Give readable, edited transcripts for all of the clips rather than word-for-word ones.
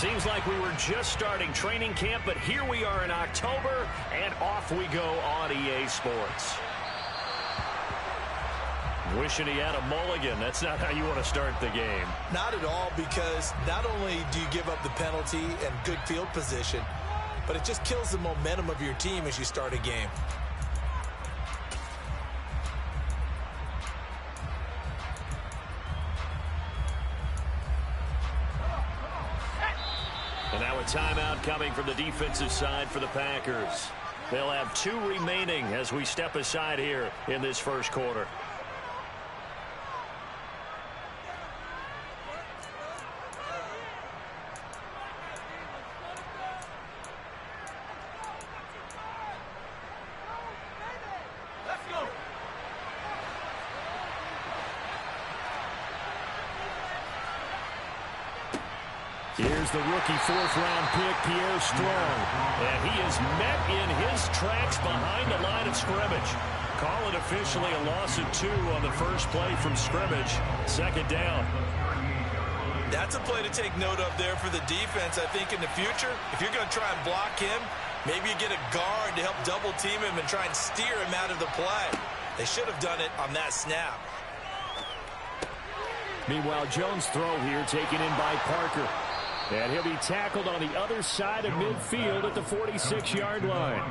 Seems like we were just starting training camp, but here we are in October, and off we go on EA Sports. Wishing he had a mulligan. That's not how you want to start the game. Not at all, because not only do you give up the penalty and good field position, but it just kills the momentum of your team as you start a game. And now a timeout coming from the defensive side for the Packers. They'll have 2 remaining as we step aside here in this first quarter. Here's the rookie 4th-round pick, Pierre Strong. And he is met in his tracks behind the line of scrimmage. Call it officially a loss of 2 on the first play from scrimmage. 2nd down. That's a play to take note of there for the defense. I think in the future, if you're going to try and block him, maybe you get a guard to help double-team him and try and steer him out of the play. They should have done it on that snap. Meanwhile, Jones' throw here taken in by Parker. And he'll be tackled on the other side of midfield at the 46-yard line.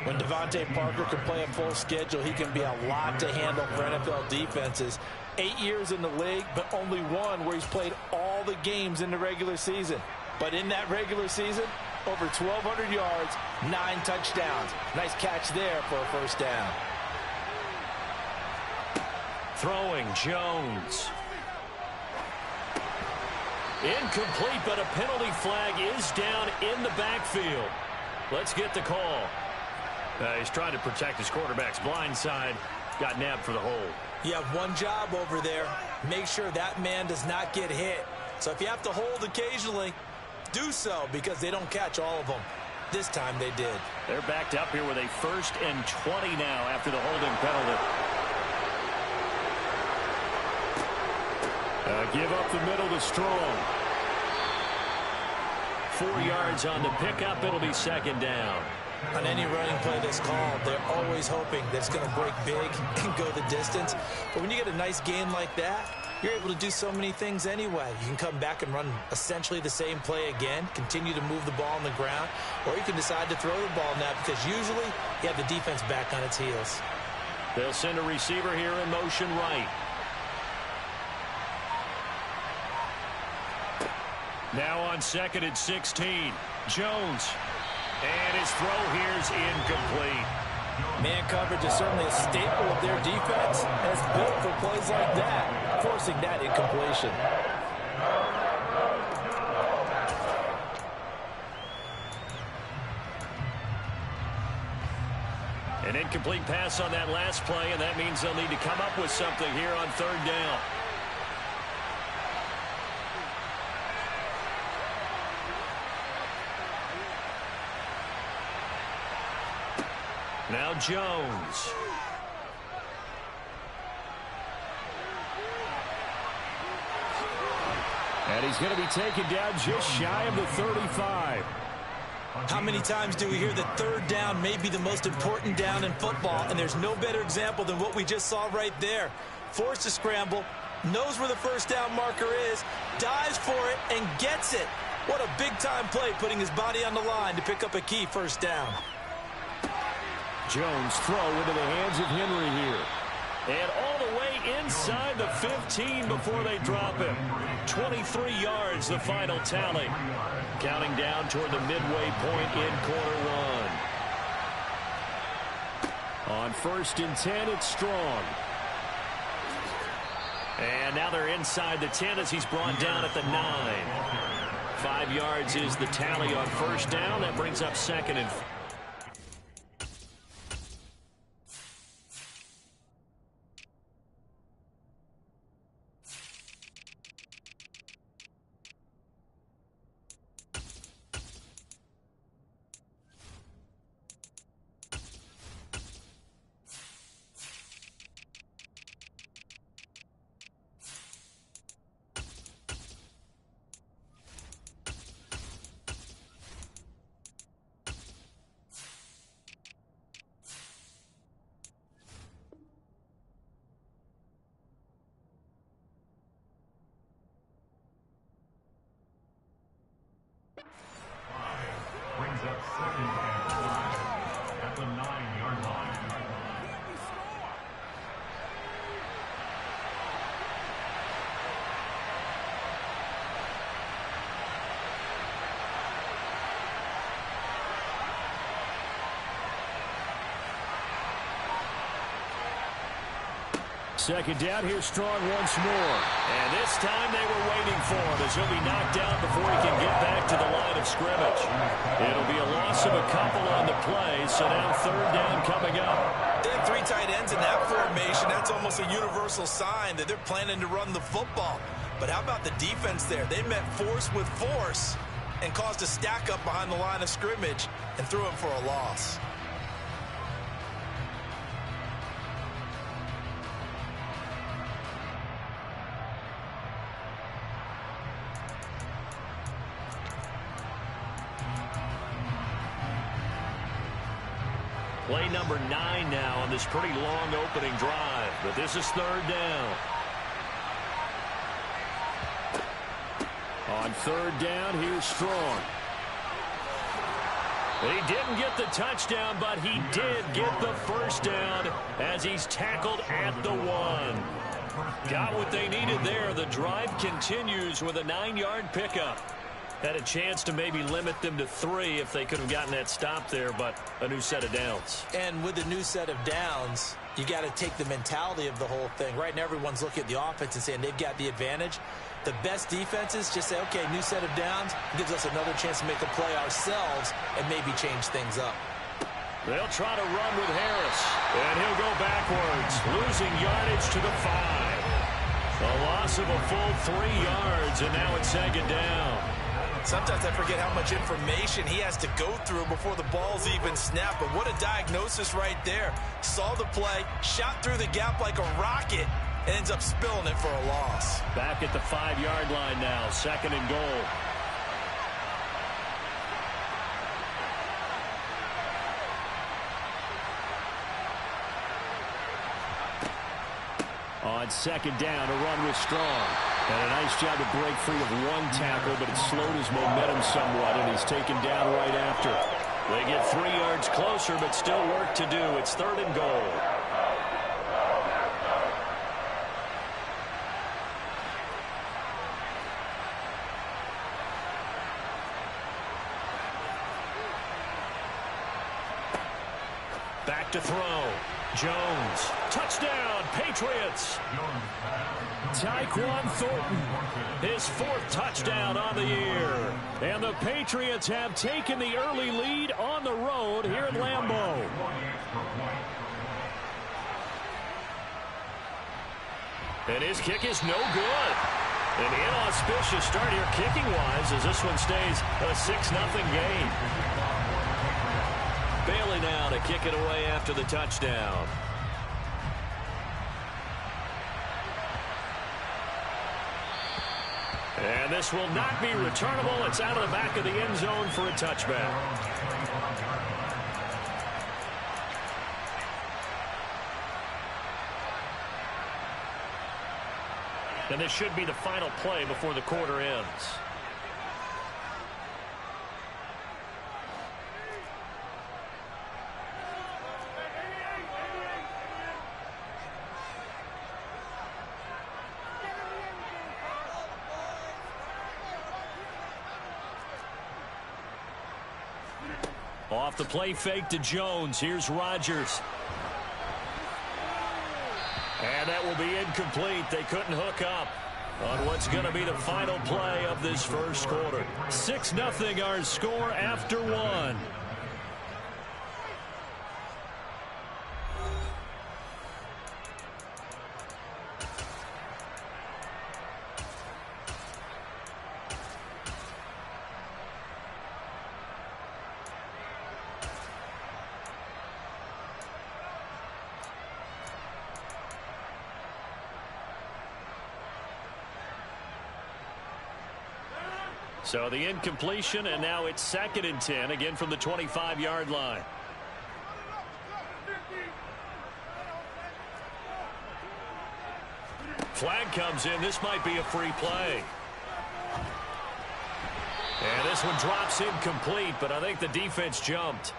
When Devontae Parker can play a full schedule, he can be a lot to handle for NFL defenses. 8 years in the league, but only 1 where he's played all the games in the regular season. But in that regular season, over 1,200 yards, 9 touchdowns. Nice catch there for a first down. Throwing, Jones. Incomplete, but a penalty flag is down in the backfield. Let's get the call. He's trying to protect his quarterback's blind side. Got nabbed for the hold. You have one job over there. Make sure that man does not get hit. So if you have to hold occasionally, do so, because they don't catch all of them. This time they did. They're backed up here with a 1st and 20 now after the holding penalty. Give up the middle to Strong. 4 yards on the pickup. It'll be 2nd down. On any running play that's called, they're always hoping that it's going to break big and go the distance. But when you get a nice gain like that, you're able to do so many things anyway. You can come back and run essentially the same play again, continue to move the ball on the ground, or you can decide to throw the ball now, because usually you have the defense back on its heels. They'll send a receiver here in motion right. Now on 2nd and 16, Jones. And his throw here's incomplete. Man coverage is certainly a staple of their defense, and it's built for plays like that, forcing that incompletion. An incomplete pass on that last play, and that means they'll need to come up with something here on 3rd down. Now Jones. And he's going to be taken down just shy of the 35. How many times do we hear that 3rd down may be the most important down in football, and there's no better example than what we just saw right there. Forced to scramble, knows where the 1st down marker is, dives for it, and gets it. What a big-time play, putting his body on the line to pick up a key 1st down. Jones throw into the hands of Henry here. And all the way inside the 15 before they drop him. 23 yards, the final tally. Counting down toward the midway point in quarter 1. On 1st and 10, it's Strong. And now they're inside the 10 as he's brought down at the 9. 5 yards is the tally on 1st down. That brings up 2nd and 4. At the 9-yard line. Second down, here's Strong once more. And this time they were waiting for him as he'll be knocked down before he can get back to the line of scrimmage. It'll be a loss of a couple on the play, so now third down coming up. They have 3 tight ends in that formation. That's almost a universal sign that they're planning to run the football. But how about the defense there? They met force with force and caused a stack up behind the line of scrimmage and threw him for a loss. Play number 9 now on this pretty long opening drive, but this is third down. On third down, here's Strong. He didn't get the touchdown, but he did get the first down as he's tackled at the 1. Got what they needed there. The drive continues with a 9-yard pickup. Had a chance to maybe limit them to 3 if they could have gotten that stop there, but a new set of downs. And with a new set of downs, you got to take the mentality of the whole thing. Right now, everyone's looking at the offense and saying they've got the advantage. The best defenses just say, okay, new set of downs gives us another chance to make a play ourselves and maybe change things up. They'll try to run with Harris, and he'll go backwards, losing yardage to the 5. A loss of a full 3 yards, and now it's second down. Sometimes I forget how much information he has to go through before the ball's even snapped. But what a diagnosis right there. Saw the play, shot through the gap like a rocket, and ends up spilling it for a loss. Back at the 5-yard line now, second and goal. On second down, a run with Strong. And a nice job to break free of 1 tackle, but it slowed his momentum somewhat, and he's taken down right after. They get 3 yards closer, but still work to do. It's third and goal. Back to throw. Jones. Touchdown, Patriots. Tyquan Thornton, his 4th touchdown on the year. And the Patriots have taken the early lead on the road here at Lambeau. And his kick is no good. An inauspicious start here kicking-wise as this one stays a 6-0 game. Bailey now to kick it away after the touchdown. And this will not be returnable. It's out of the back of the end zone for a touchback. And this should be the final play before the quarter ends. Off the play fake to Jones. Here's Rodgers. And that will be incomplete. They couldn't hook up on what's going to be the final play of this first quarter. 6-0 our score after 1. So the incompletion, and now it's 2nd and 10, again from the 25-yard line. Flag comes in. This might be a free play. And this one drops incomplete, but I think the defense jumped.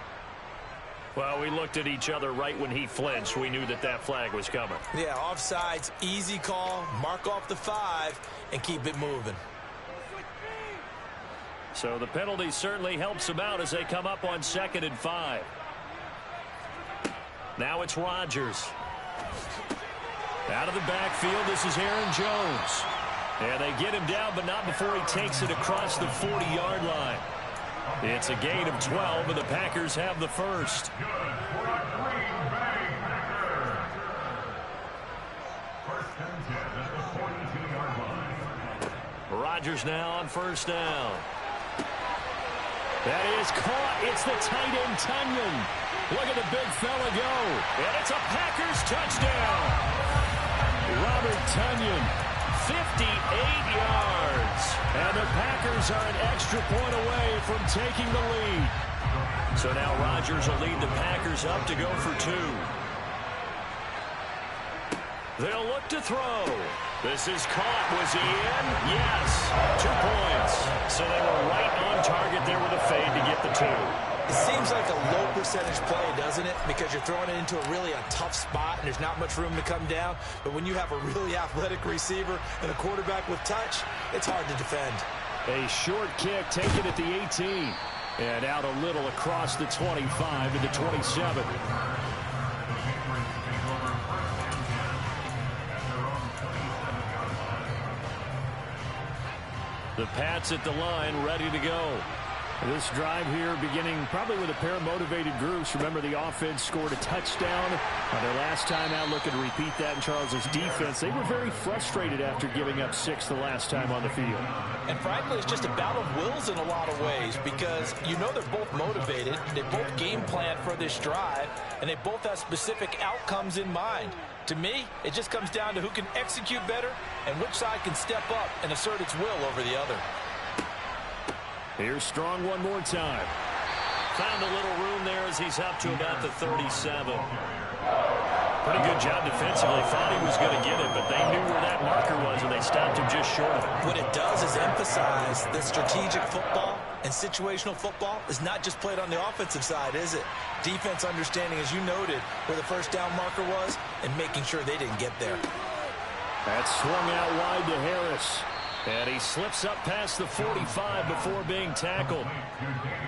Well, we looked at each other right when he flinched. We knew that that flag was coming. Yeah, offsides, easy call, mark off the 5, and keep it moving. So the penalty certainly helps them out as they come up on 2nd and 5. Now it's Rodgers. Out of the backfield, this is Aaron Jones. And they get him down, but not before he takes it across the 40-yard line. It's a gain of 12, and the Packers have the first. Rodgers now on 1st down. That is caught. It's the tight end, Tunyon. Look at the big fella go. And it's a Packers touchdown. Robert Tunyon, 58 yards. And the Packers are an extra point away from taking the lead. So now Rodgers will lead the Packers up to go for 2. They'll look to throw. This is caught. Was he in? Yes. 2 points. So they were right on target there with a fade to get the 2. It seems like a low percentage play, doesn't it? Because you're throwing it into a tough spot and there's not much room to come down. But when you have a really athletic receiver and a quarterback with touch, it's hard to defend. A short kick taken at the 18. And out a little across the 25 to the 27. The Pats at the line, ready to go. This drive here beginning probably with a pair of motivated groups. Remember, the offense scored a touchdown on their last time out. Looking to repeat that in Charles's defense. They were very frustrated after giving up 6 the last time on the field. And frankly, it's just a battle of wills in a lot of ways because you know they're both motivated. They both game plan for this drive, and they both have specific outcomes in mind. To me, it just comes down to who can execute better and which side can step up and assert its will over the other. Here's Strong one more time. Found a little room there as he's up to about the 37. Pretty good job defensively. Thought he was going to get it, but they knew where that marker was, and they stopped him just short of it. What it does is emphasize that strategic football and situational football is not just played on the offensive side, is it? Defense understanding, as you noted, where the 1st down marker was and making sure they didn't get there. That swung out wide to Harris. And he slips up past the 45 before being tackled.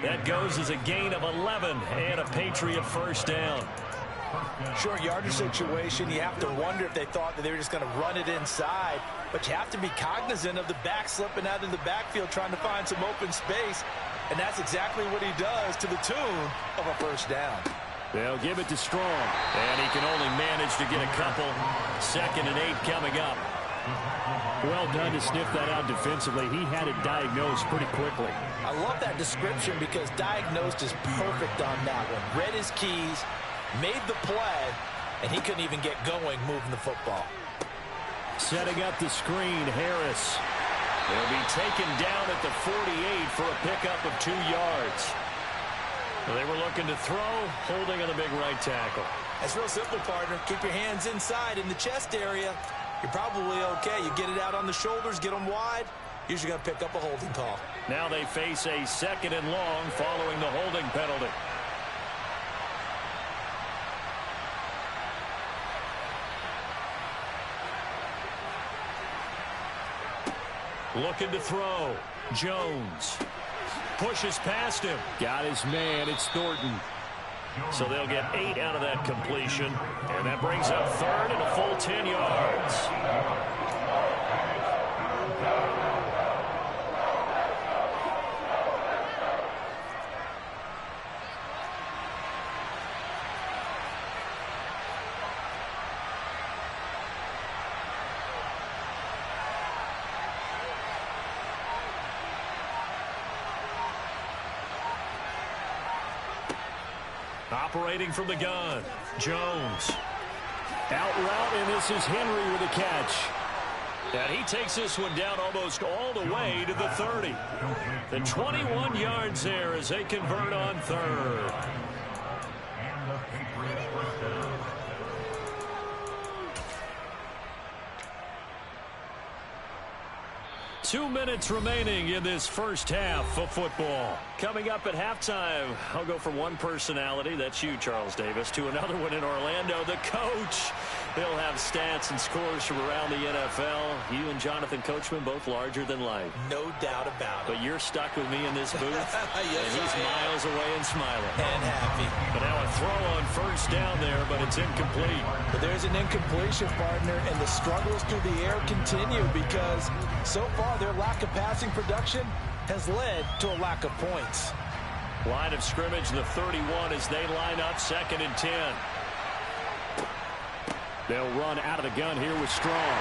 That goes as a gain of 11 and a Patriot 1st down. Short yardage situation, you have to wonder if they thought that they were just going to run it inside. But you have to be cognizant of the back slipping out in the backfield trying to find some open space. And that's exactly what he does to the tune of a 1st down. They'll give it to Strong. And he can only manage to get a couple. 2nd and 8 coming up. Well done to sniff that out defensively. He had it diagnosed pretty quickly. I love that description because diagnosed is perfect on that one. Read his keys, made the play, and he couldn't even get going moving the football. Setting up the screen, Harris. He'll be taken down at the 48 for a pickup of 2 yards. They were looking to throw, holding on the big right tackle. That's real simple, partner. Keep your hands inside in the chest area. You're probably okay. You get it out on the shoulders, get them wide, usually going to pick up a holding call. Now they face a 2nd and long following the holding penalty. Looking to throw. Jones pushes past him. Got his man. It's Thornton. So they'll get 8 out of that completion. And that brings up 3rd and a full 10 yards. Operating from the gun, Jones. Out route, and this is Henry with a catch. And he takes this one down almost all the way to the 30. The 21 yards there as they convert on 3rd. 2 minutes remaining in this first half of football. Coming up at halftime, I'll go from one personality, that's you, Charles Davis, to another one in Orlando, the coach. He'll have stats and scores from around the NFL. You and Jonathan Coachman both larger than life. No doubt about it. But you're stuck with me in this booth, yes, and he's miles away and smiling. And happy. But now a throw on first down there, but it's incomplete. But there's an incompletion, partner, and the struggles through the air continue because so far their lack of passing production has led to a lack of points. Line of scrimmage, the 31 as they line up, 2nd and 10. They'll run out of the gun here with Strong.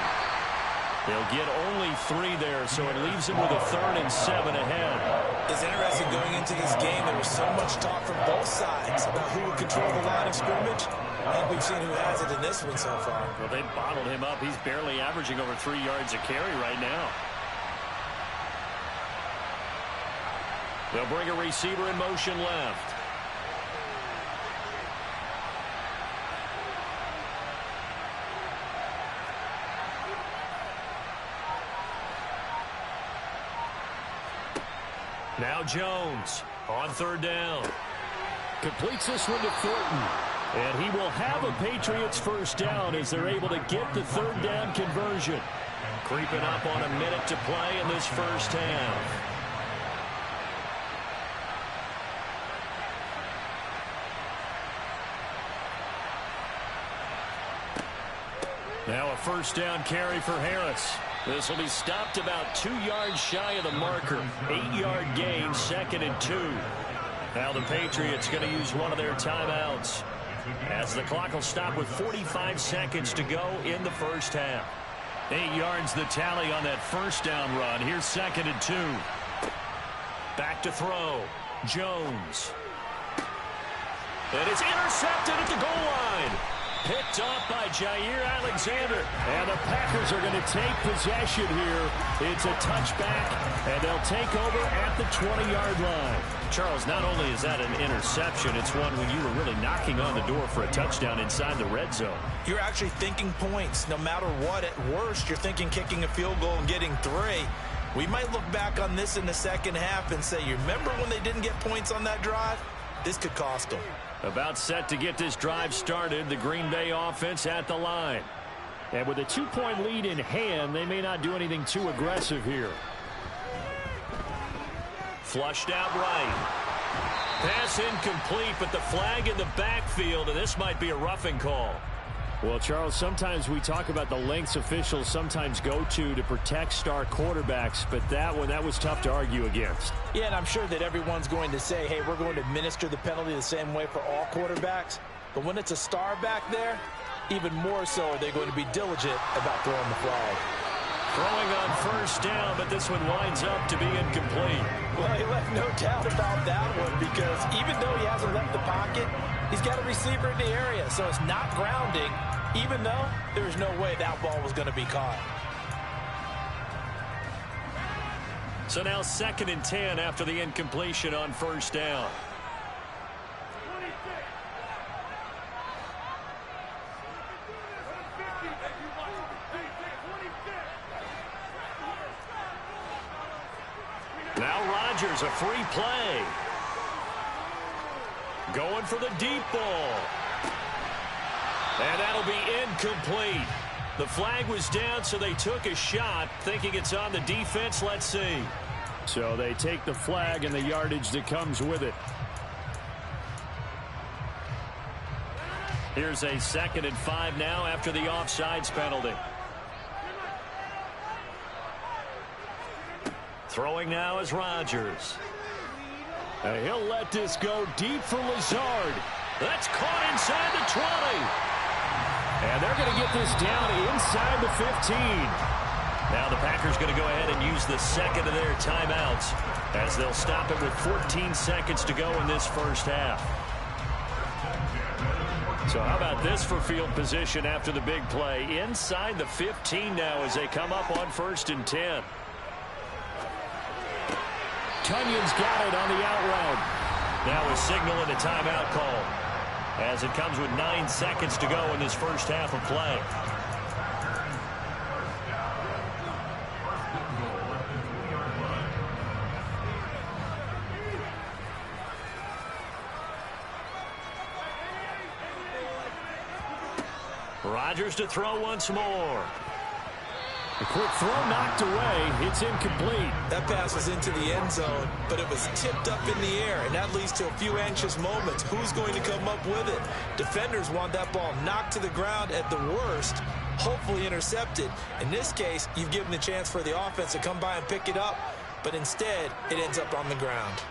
They'll get only 3 there, so it leaves them with a 3rd and 7 ahead. It's interesting going into this game. There was so much talk from both sides about who would control the line of scrimmage. And we've seen who has it in this one so far. Well, they bottled him up. He's barely averaging over 3 yards a carry right now. They'll bring a receiver in motion left. Now Jones on 3rd down. Completes this one to Thornton. And he will have a Patriots first down as they're able to get the 3rd down conversion. Creeping up on a minute to play in this first half. Now a first down carry for Harris. This will be stopped about 2 yards shy of the marker. 8-yard gain, 2nd and 2. Now the Patriots going to use one of their timeouts as the clock will stop with 45 seconds to go in the first half. 8 yards the tally on that first down run. Here's 2nd and 2. Back to throw. Jones. And it's intercepted at the goal line. Picked off by Jair Alexander. And the Packers are going to take possession here. It's a touchback, and they'll take over at the 20-yard line. Charles, not only is that an interception, it's one when you were really knocking on the door for a touchdown inside the red zone. You're actually thinking points. No matter what, at worst, you're thinking kicking a field goal and getting 3. We might look back on this in the second half and say, you remember when they didn't get points on that drive? This could cost them. About set to get this drive started, the Green Bay offense at the line. And with a 2-point lead in hand, they may not do anything too aggressive here. Flushed out right. Pass incomplete, but the flag in the backfield, and this might be a roughing call. Well, Charles, sometimes we talk about the lengths officials sometimes go to protect star quarterbacks, but that was tough to argue against. Yeah, and I'm sure that everyone's going to say, hey, we're going to administer the penalty the same way for all quarterbacks. But when it's a star back there, even more so are they going to be diligent about throwing the flag. Throwing on first down, but this one winds up to be incomplete. Well, he left no doubt about that one because even though he hasn't left the pocket, he's got a receiver in the area, so it's not grounding, even though there's no way that ball was going to be caught. So now 2nd and 10 after the incompletion on first down. Now Rodgers, a free play. Going for the deep ball. And that'll be incomplete. The flag was down, so they took a shot, thinking it's on the defense. Let's see. So they take the flag and the yardage that comes with it. Here's a 2nd and 5 now after the offsides penalty. Throwing now is Rodgers. And he'll let this go deep for Lazard. That's caught inside the 20. And they're going to get this down inside the 15. Now the Packers going to go ahead and use the 2nd of their timeouts as they'll stop it with 14 seconds to go in this first half. So how about this for field position after the big play? Inside the 15 now as they come up on 1st and 10. Tunyon's got it on the out route. Now a signal and a timeout call as it comes with 9 seconds to go in this first half of play. Rodgers to throw once more. A quick throw knocked away. It's incomplete. That pass was into the end zone, but it was tipped up in the air, and that leads to a few anxious moments. Who's going to come up with it? Defenders want that ball knocked to the ground at the worst, hopefully intercepted. In this case, you've given the chance for the offense to come by and pick it up, but instead, it ends up on the ground.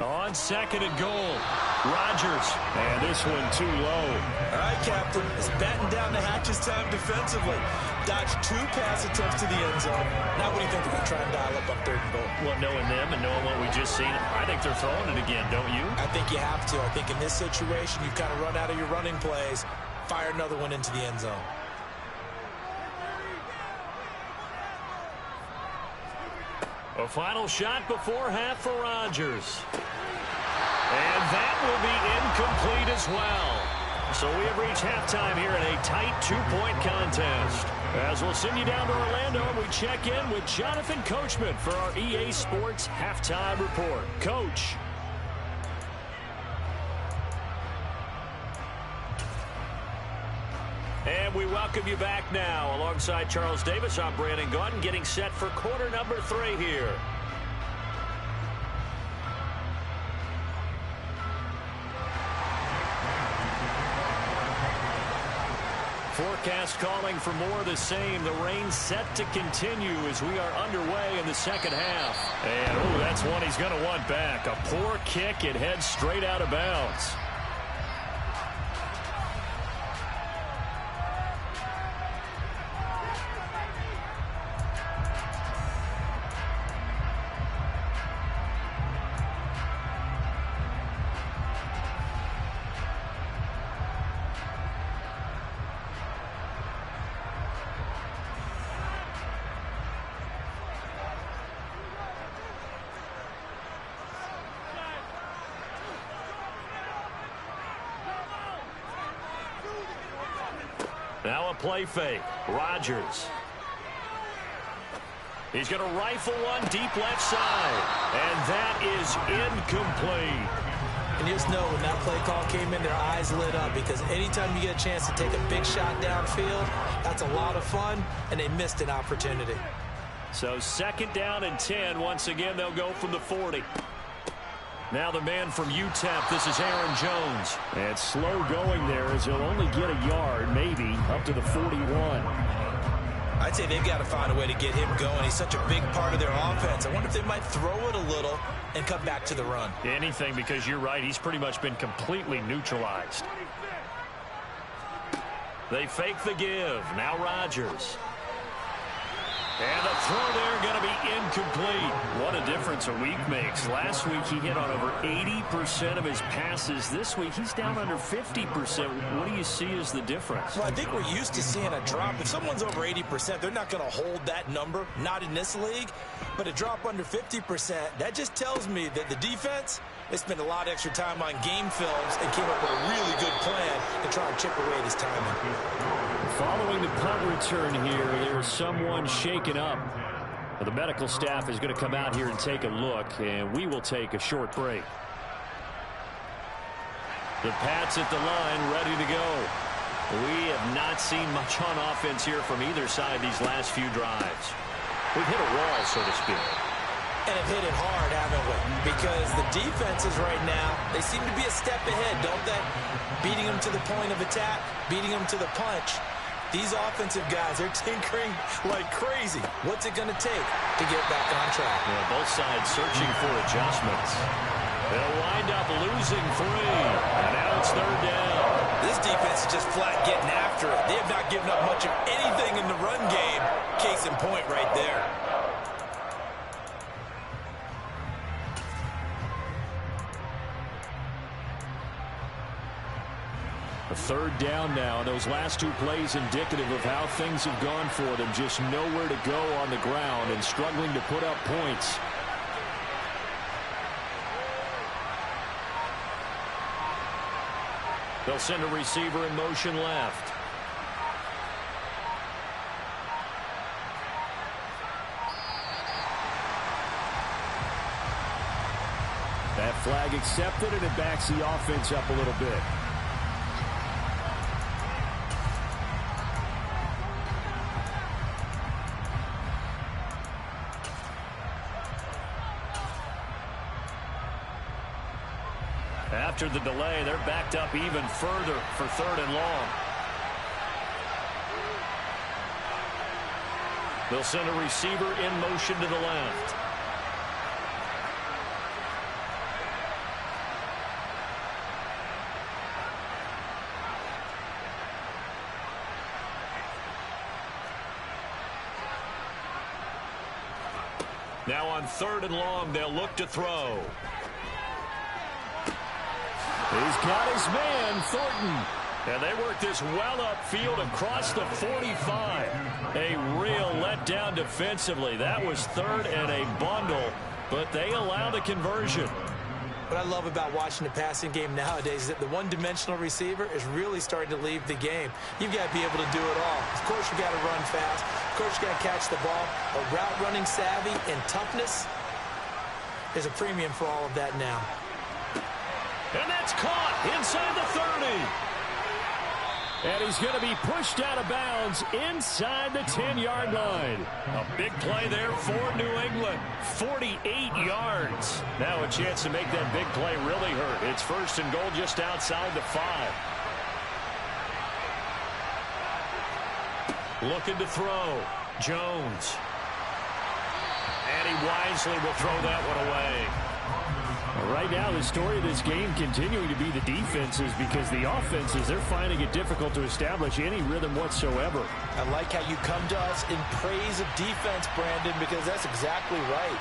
On second and goal, Rodgers. And this one too low. All right, Captain. It's batten down the hatches time defensively. Dodged 2 pass attempts to the end zone. Now what do you think they're going to try and dial up on 3rd and goal? Well, knowing them and knowing what we just seen, I think they're throwing it again, don't you? I think you have to. I think in this situation, you've kind of run out of your running plays. Fire another one into the end zone. A final shot before half for Rodgers. And that will be incomplete as well. So we have reached halftime here in a tight 2-point contest. As we'll send you down to Orlando, we check in with Jonathan Coachman for our EA Sports Halftime Report. Coach. And we welcome you back now. Alongside Charles Davis, I'm Brandon Gaudin, getting set for quarter number 3 here. Forecast calling for more of the same. The rain set to continue as we are underway in the second half. And, oh, that's one he's going to want back. A poor kick. It heads straight out of bounds. Now a play fake. Rodgers. He's going to rifle one deep left side. And that is incomplete. And you just know when that play call came in, their eyes lit up, because anytime you get a chance to take a big shot downfield, that's a lot of fun, and they missed an opportunity. So 2nd down and 10. Once again, they'll go from the 40. Now the man from UTEP, this is Aaron Jones. And slow going there as he'll only get a yard, maybe, up to the 41. I'd say they've got to find a way to get him going. He's such a big part of their offense. I wonder if they might throw it a little and come back to the run. Anything, because you're right, he's pretty much been completely neutralized. They fake the give. Now Rodgers. And the throw there going to be incomplete. What a difference a week makes. Last week he hit on over 80% of his passes. This week he's down under 50%. What do you see as the difference? Well, I think we're used to seeing a drop. If someone's over 80%, they're not going to hold that number. Not in this league. But a drop under 50%, that just tells me that the defense, they spent a lot of extra time on game films and came up with a really good plan to try and chip away at his timing. Following the punt return here, there is someone shaken up. The medical staff is going to come out here and take a look, and we will take a short break. The Pats at the line, ready to go. We have not seen much on offense here from either side these last few drives. We've hit a wall, so to speak. And have hit it hard, haven't we? Because the defenses right now, they seem to be a step ahead, don't they? Beating them to the point of attack, beating them to the punch. These offensive guys, they're tinkering like crazy. What's it going to take to get back on track? Yeah, both sides searching for adjustments. They'll wind up losing 3. And now it's 3rd down. This defense is just flat getting after it. They have not given up much of anything in the run game. Case in point right there. A 3rd down now, and those last 2 plays indicative of how things have gone for them. Just nowhere to go on the ground and struggling to put up points. They'll send a receiver in motion left. That flag accepted, and it backs the offense up a little bit. after the delay. They're backed up even further for 3rd and long. They'll send a receiver in motion to the left. Now on 3rd and long, they'll look to throw. He's got his man, Thornton. And they work this well upfield across the 45. A real letdown defensively. That was 3rd and a bundle, but they allow the conversion. What I love about watching the passing game nowadays is that the one-dimensional receiver is really starting to leave the game. You've got to be able to do it all. Of course, you got to run fast. Of course, you got to catch the ball. But route running savvy and toughness is a premium for all of that now. And that's caught inside the 30. And he's going to be pushed out of bounds inside the 10-yard line. A big play there for New England. 48 yards. Now a chance to make that big play really hurt. It's 1st and goal just outside the 5. Looking to throw. Jones. And he wisely will throw that one away. Right now, the story of this game continuing to be the defenses, because the offenses, they're finding it difficult to establish any rhythm whatsoever. I like how you come to us in praise of defense, Brandon, because that's exactly right.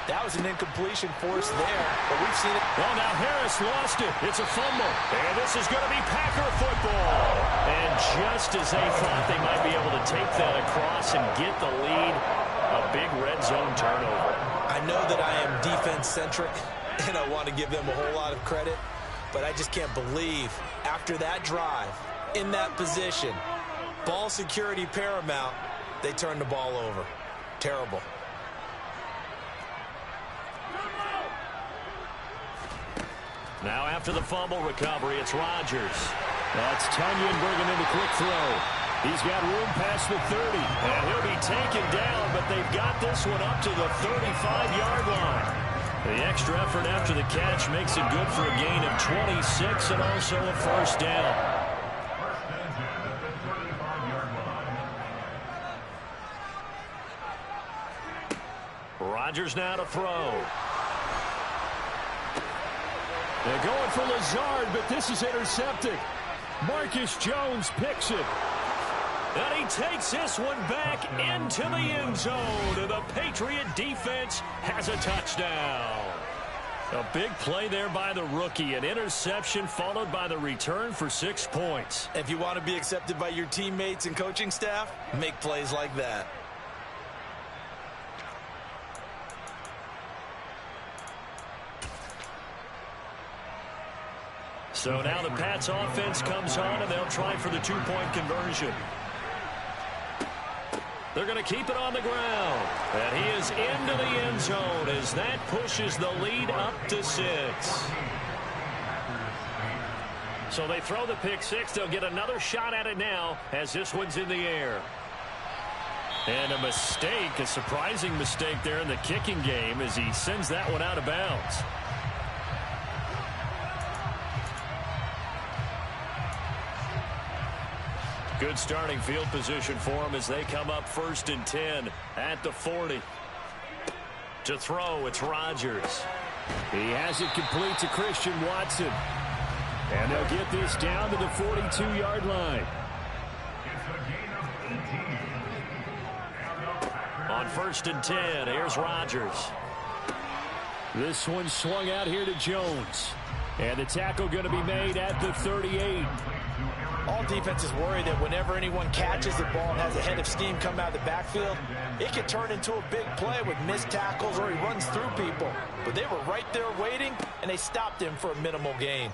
That was an incompletion force there, but we've seen it. Well, now Harris lost it. It's a fumble. And this is going to be Packer football. And just as they thought they might be able to take that across and get the lead, a big red zone turnover. I know that I am defense-centric, and I want to give them a whole lot of credit, but I just can't believe after that drive, in that position, ball security paramount, they turned the ball over. Terrible. Now after the fumble recovery, it's Rodgers. That's Tunyon bringing in the quick throw. He's got room past the 30. And he'll be taken down, but they've got this one up to the 35-yard line. The extra effort after the catch makes it good for a gain of 26 and also a 1st down. Rodgers now to throw. They're going for Lazard, but this is intercepted. Marcus Jones picks it. And he takes this one back into the end zone. And the Patriot defense has a touchdown. A big play there by the rookie. An interception followed by the return for 6 points. If you want to be accepted by your teammates and coaching staff, make plays like that. So now the Pats offense comes on, and they'll try for the 2-point conversion. They're going to keep it on the ground. And he is into the end zone as that pushes the lead up to 6. So they throw the pick 6. They'll get another shot at it now as this one's in the air. And a mistake, a surprising mistake there in the kicking game as he sends that one out of bounds. Good starting field position for them as they come up 1st and 10 at the 40. To throw, it's Rodgers. He has it complete to Christian Watson. And they'll get this down to the 42-yard line. On 1st and 10, here's Rodgers. This one swung out here to Jones. And the tackle going to be made at the 38. All defenses worry that whenever anyone catches the ball and has a head of steam come out of the backfield, it could turn into a big play with missed tackles or he runs through people. But they were right there waiting, and they stopped him for a minimal gain.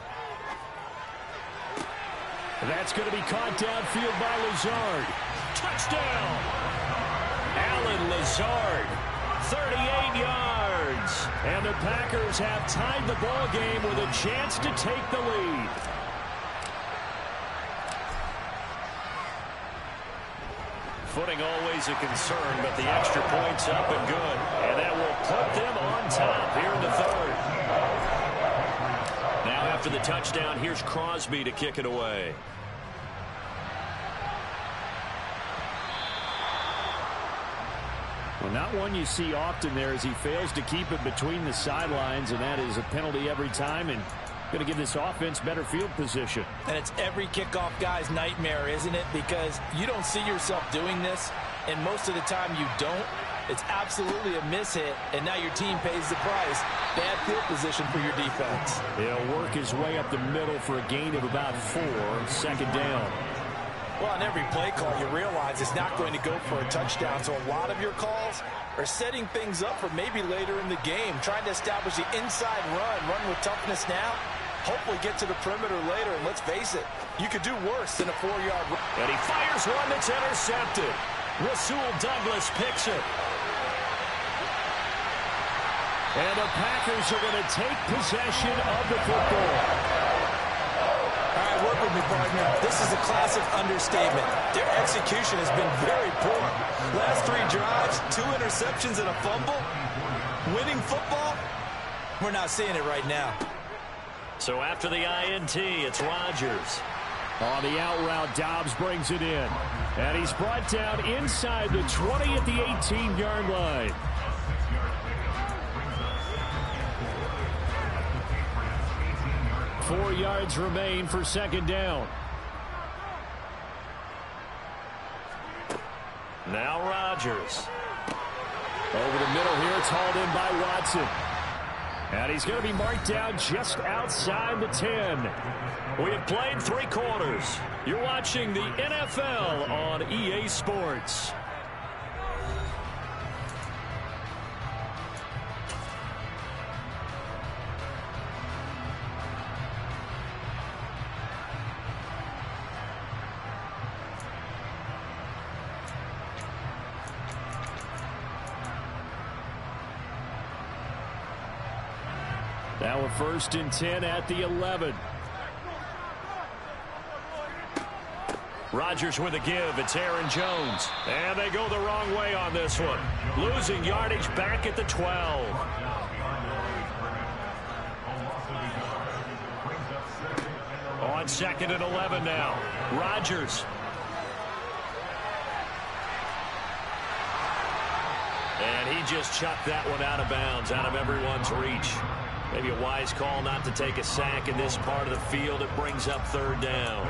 That's going to be caught downfield by Lazard. Touchdown! Alan Lazard, 38 yards. And the Packers have tied the ball game with a chance to take the lead. Footing always a concern, but the extra point's up and good. And that will put them on top here in the 3rd. Now after the touchdown. Here's Crosby to kick it away. Well, not one you see often there as he fails to keep it between the sidelines, and that is a penalty every time, and going to give this offense better field position. And it's every kickoff guy's nightmare, isn't it? Because you don't see yourself doing this, and most of the time you don't. It's absolutely a mishit, and now your team pays the price. Bad field position for your defense. He'll work his way up the middle for a gain of about 4, second down. Well, on every play call, you realize it's not going to go for a touchdown, so a lot of your calls are setting things up for maybe later in the game, trying to establish the inside run with toughness now, hopefully get to the perimeter later, and let's face it, you could do worse than a 4-yard run. And he fires one that's intercepted. Rasul Douglas picks it. And the Packers are going to take possession of the football. All right, work with me, partner. This is a classic understatement. Their execution has been very poor. Last 3 drives, 2 interceptions and a fumble. Winning football, we're not seeing it right now. So after the INT, it's Rodgers. On the out route, Dobbs brings it in. And he's brought down inside the 20 at the 18-yard line. Four yards remain for second down. Now Rodgers. Over the middle here, it's hauled in by Watson. And he's going to be marked down just outside the 10. We have played 3 quarters. You're watching the NFL on EA Sports. Now a 1st and 10 at the 11. Rodgers with a give. It's Aaron Jones. And they go the wrong way on this one. Losing yardage back at the 12. On 2nd and 11 now. Rodgers. And he just chucked that one out of bounds, out of everyone's reach. Maybe a wise call not to take a sack in this part of the field. It brings up 3rd down.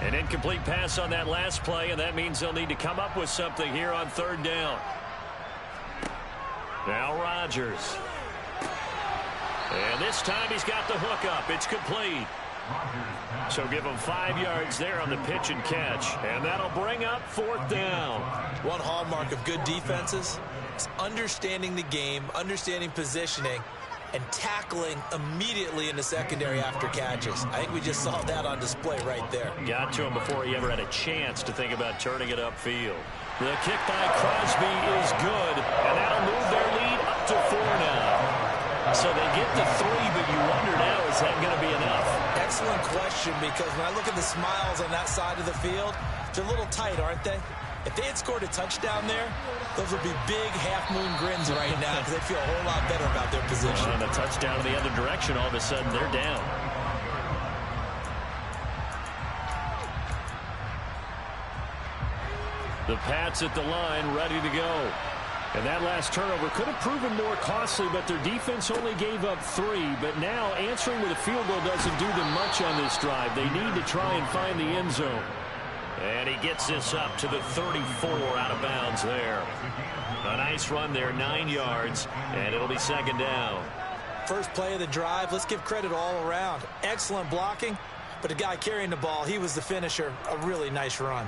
An incomplete pass on that last play, and that means they'll need to come up with something here on 3rd down. Now Rodgers. And this time he's got the hook up. It's complete. So give him 5 yards there on the pitch and catch. And that'll bring up 4th down. One hallmark of good defenses is understanding the game, understanding positioning, and tackling immediately in the secondary after catches. I think we just saw that on display right there. Got to him before he ever had a chance to think about turning it upfield. The kick by Crosby is good, and that'll move their lead up to 4 now. So they get to 3, but you wonder now, is that going to be enough? Excellent question, because when I look at the smiles on that side of the field, they're a little tight, aren't they? If they had scored a touchdown there, those would be big half-moon grins right now because they feel a whole lot better about their position. And a touchdown in the other direction, all of a sudden they're down. The Pats at the line, ready to go. And that last turnover could have proven more costly, but their defense only gave up 3. But now answering with a field goal doesn't do them much on this drive. They need to try and find the end zone. And he gets this up to the 34 out of bounds there. A nice run there, 9 yards, and it'll be 2nd down. First play of the drive, let's give credit all around. Excellent blocking, but the guy carrying the ball, he was the finisher. A really nice run.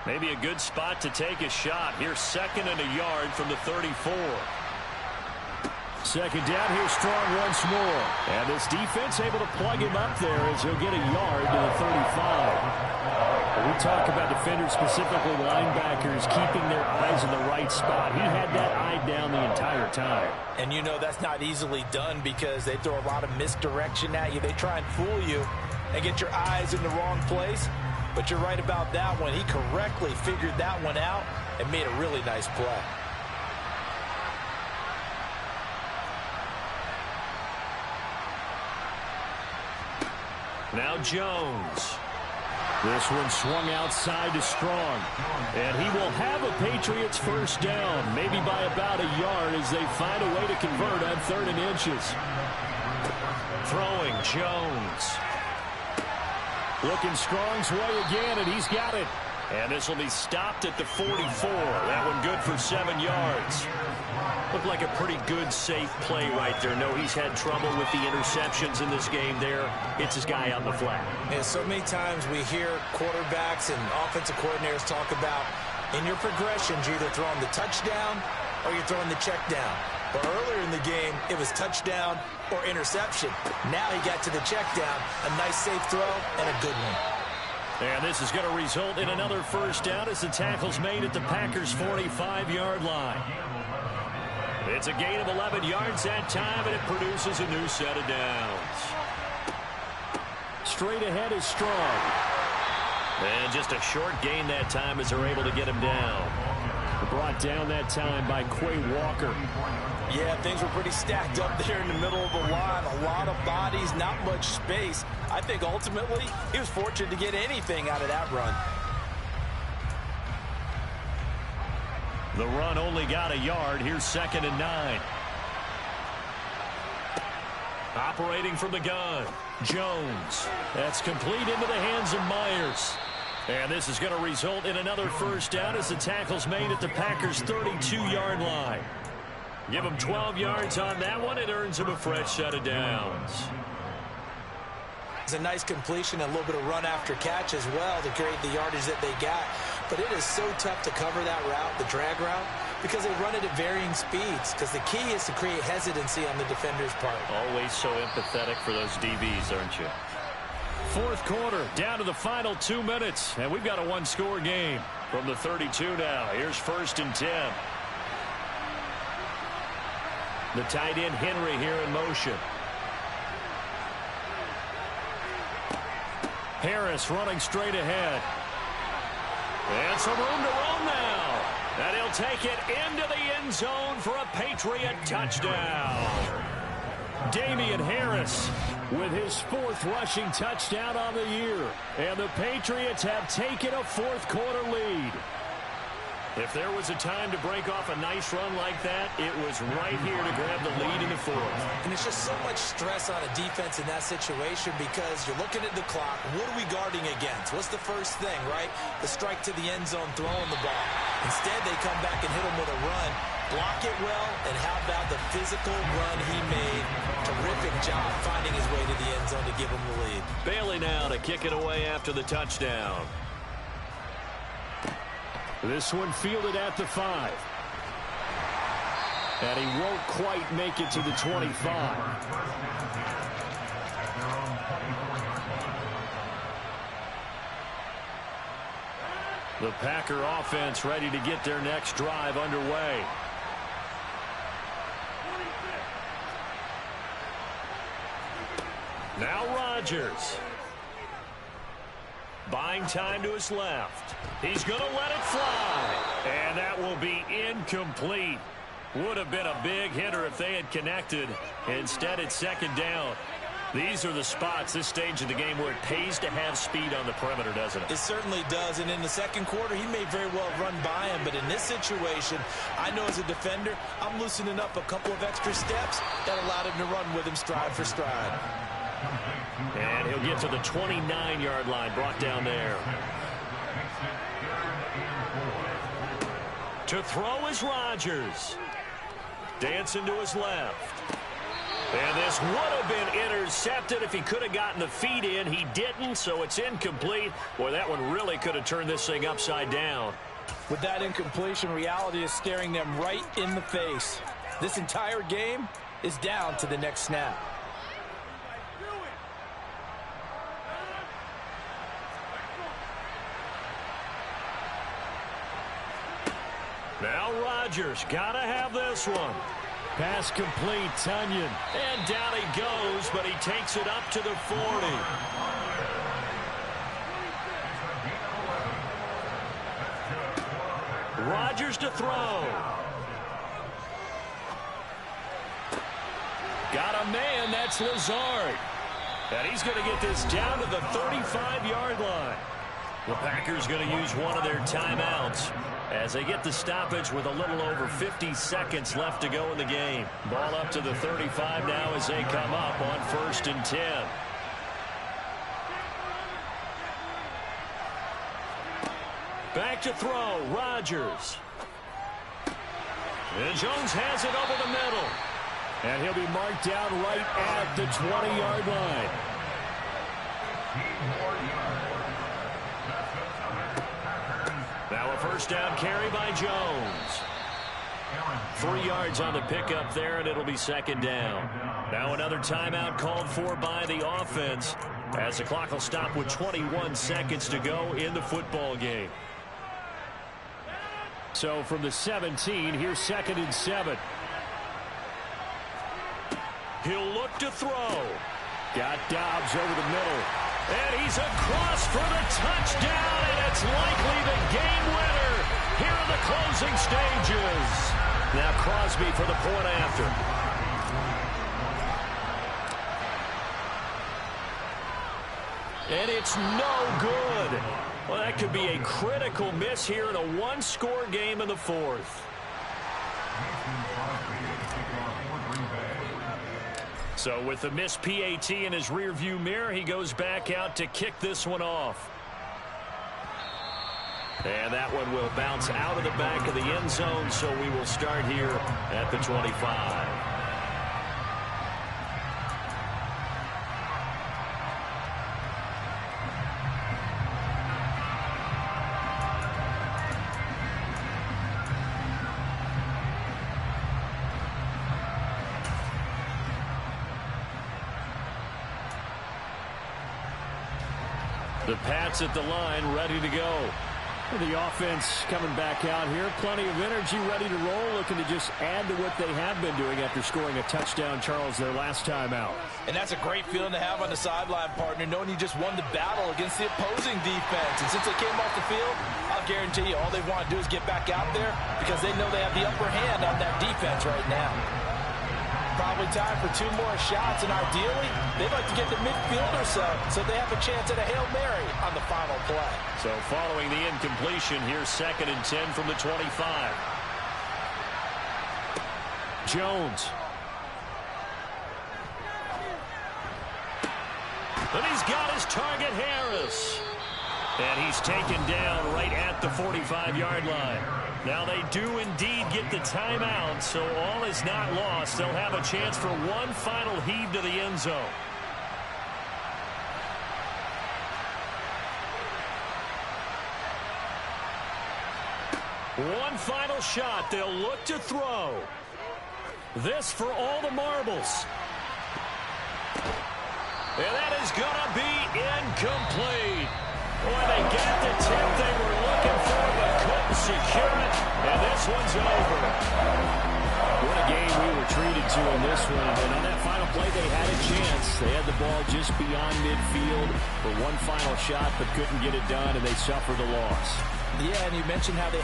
Maybe a good spot to take a shot. Here's 2nd and a yard from the 34. 2nd down here, strong once more. And this defense able to plug him up there as he'll get a yard to the 35. When we talk about defenders, specifically linebackers, keeping their eyes in the right spot. He had that eye down the entire time. And you know that's not easily done because they throw a lot of misdirection at you. They try and fool you and get your eyes in the wrong place. But you're right about that one. He correctly figured that one out and made a really nice play. Now Jones. This one swung outside to Strong. And he will have a Patriots first down, maybe by about a yard as they find a way to convert on 3rd and inches. Throwing Jones. Looking Strong's way again, and he's got it. And this will be stopped at the 44. That one good for 7 yards. Looked like a pretty good, safe play right there. No, he's had trouble with the interceptions in this game there. It's his guy on the flat. And so many times we hear quarterbacks and offensive coordinators talk about in your progressions, you're either throwing the touchdown or you're throwing the check down. But earlier in the game, it was touchdown or interception. Now he got to the check down, a nice safe throw and a good one. And this is going to result in another first down as the tackle's made at the Packers' 45-yard line. It's a gain of 11 yards that time, and it produces a new set of downs. Straight ahead is Strong. And just a short gain that time as they're able to get him down. Brought down that time by Quay Walker. Yeah, things were pretty stacked up there in the middle of the line. A lot of bodies, not much space. I think ultimately he was fortunate to get anything out of that run. The run only got a yard. Here's 2nd and 9. Operating from the gun, Jones. That's complete into the hands of Myers. And this is going to result in another first down as the tackle's made at the Packers' 32-yard line. Give him 12 yards on that one. It earns him a fresh set of downs. It's a nice completion and a little bit of run after catch as well to create the yardage that they got. But it is so tough to cover that route, the drag route, because they run it at varying speeds. Because the key is to create hesitancy on the defender's part. Always so empathetic for those DBs, aren't you? 4th quarter, down to the final 2 minutes. And we've got a one-score game from the 32 now. Here's 1st and 10. The tight end Henry here in motion. Harris running straight ahead. And some room to run now. And he'll take it into the end zone for a Patriot touchdown. Damian Harris with his 4th rushing touchdown on the year. And the Patriots have taken a 4th quarter lead. If there was a time to break off a nice run like that, it was right here to grab the lead in the 4th. And it's just so much stress on a defense in that situation because you're looking at the clock. What are we guarding against? What's the first thing, right? The strike to the end zone, throwing the ball. Instead, they come back and hit him with a run. Block it well, and how about the physical run he made? Terrific job finding his way to the end zone to give him the lead. Bailey now to kick it away after the touchdown. This one fielded at the 5. And he won't quite make it to the 25. The Packer offense ready to get their next drive underway. Now Rodgers. Buying time to his left. He's going to let it fly. And that will be incomplete. Would have been a big hitter if they had connected. Instead, it's 2nd down. These are the spots, this stage of the game, where it pays to have speed on the perimeter, doesn't it? It certainly does. And in the 2nd quarter, he may very well run by him. But in this situation, I know as a defender, I'm loosening up a couple of extra steps that allowed him to run with him stride for stride. And he'll get to the 29-yard line, brought down there. To throw is Rodgers. Dancing to his left. And this would have been intercepted if he could have gotten the feet in. He didn't, so it's incomplete. Boy, that one really could have turned this thing upside down. With that incompletion, reality is staring them right in the face. This entire game is down to the next snap. Now Rodgers, gotta have this one. Pass complete, Tunyon. And down he goes, but he takes it up to the 40. Rodgers to throw. Got a man, that's Lazard. And he's going to get this down to the 35-yard line. The Packers going to use one of their timeouts as they get the stoppage with a little over 50 seconds left to go in the game. Ball up to the 35 now as they come up on 1st and 10. Back to throw, Rodgers. And Jones has it over the middle. And he'll be marked down right at the 20-yard line. Now a first down carry by Jones. 3 yards on the pickup there, and it'll be 2nd down. Now another timeout called for by the offense as the clock will stop with 21 seconds to go in the football game. So from the 17, here's 2nd and 7. He'll look to throw. Got Dobbs over the middle. And he's across for the touchdown, and it's likely the game winner here in the closing stages. Now Crosby for the point after. And it's no good. Well, that could be a critical miss here in a one-score game in the 4th. So with the missed PAT in his rearview mirror, he goes back out to kick this one off. And that one will bounce out of the back of the end zone, so we will start here at the 25. The Pats at the line, ready to go. The offense coming back out here. Plenty of energy, ready to roll, looking to just add to what they have been doing after scoring a touchdown, Charles, their last time out. And that's a great feeling to have on the sideline, partner, knowing you just won the battle against the opposing defense. And since they came off the field, I'll guarantee you all they want to do is get back out there because they know they have the upper hand on that defense right now. Probably time for 2 more shots, and ideally, they'd like to get to midfield or so they have a chance at a Hail Mary on the final play. So following the incompletion, here's 2nd and 10 from the 25. Jones. And he's got his target, Harris. And he's taken down right at the 45-yard line. Now they do indeed get the timeout, so all is not lost. They'll have a chance for one final heave to the end zone. One final shot. They'll look to throw. This for all the marbles. And that is going to be incomplete. Boy, they got the tip they were looking for, but couldn't secure it. And this one's over. What a game we were treated to in this one. And on that final play, they had a chance. They had the ball just beyond midfield for one final shot, but couldn't get it done, and they suffered a loss. Yeah, and you mentioned how they